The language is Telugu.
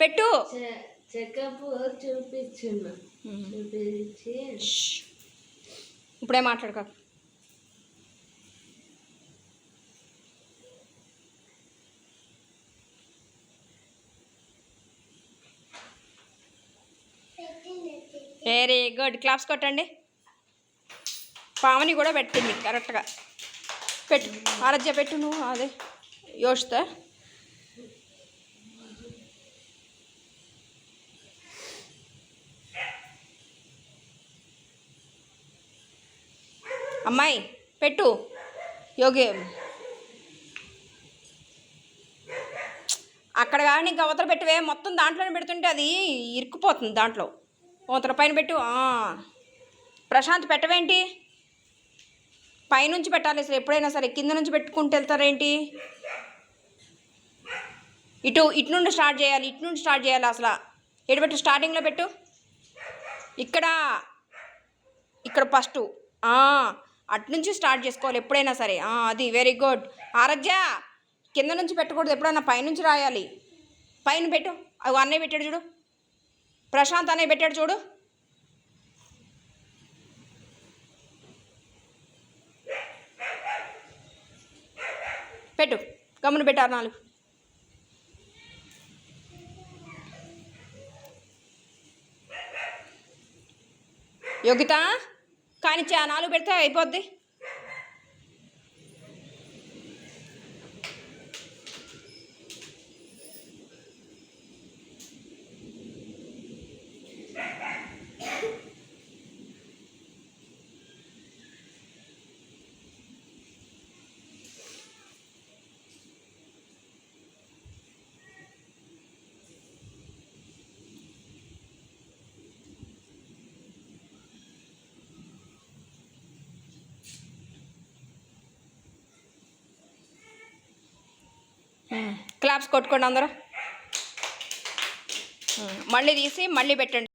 పెట్టు. చెకప్ చూపించున్నా. చూపించి ఇప్పుడే మాట్లాడుకో. Very good. క్లాప్స్ కొట్టండి. పావని కూడా పెట్టింది కరెక్ట్గా. పెట్టు ఆరాధ్య, పెట్టు నువ్వు. అదే యోషిత. అమ్మాయి పెట్టు. యోగి అక్కడ కానీ ఇంకా అవతల పెట్టవే. మొత్తం దాంట్లోనే పెడుతుంటే అది ఇరుక్కుపోతుంది దాంట్లో. అవతల పైన పెట్టు. ప్రశాంత్ పెట్టవేంటి? పైనుంచి పెట్టాలి అసలు ఎప్పుడైనా సరే. కింద నుంచి పెట్టుకుంటూ వెళ్తారేంటి? ఇటు నుండి స్టార్ట్ చేయాలి. ఇటు నుండి స్టార్ట్ చేయాలి. అసలు ఎటు పెట్టు? స్టార్టింగ్లో పెట్టు. ఇక్కడ ఫస్ట్ అటు నుంచి స్టార్ట్ చేసుకోవాలి ఎప్పుడైనా సరే. అది వెరీ గుడ్. ఆరాధ్య కింద నుంచి పెట్టకూడదు, ఎప్పుడైనా పైనుంచి రాయాలి. పైన పెట్టు. అవి అన్నయ్య పెట్టాడు చూడు. ప్రశాంత్ అన్నయ్య పెట్టాడు చూడు. పెట్టు. గమ్మున పెట్టారు 4. యోగిత కానీ 4 పెడితే అయిపోద్ది. క్లాప్స్ కొట్టుకోండి అందరూ. మళ్ళీ తీసి మళ్ళీ పెట్టండి.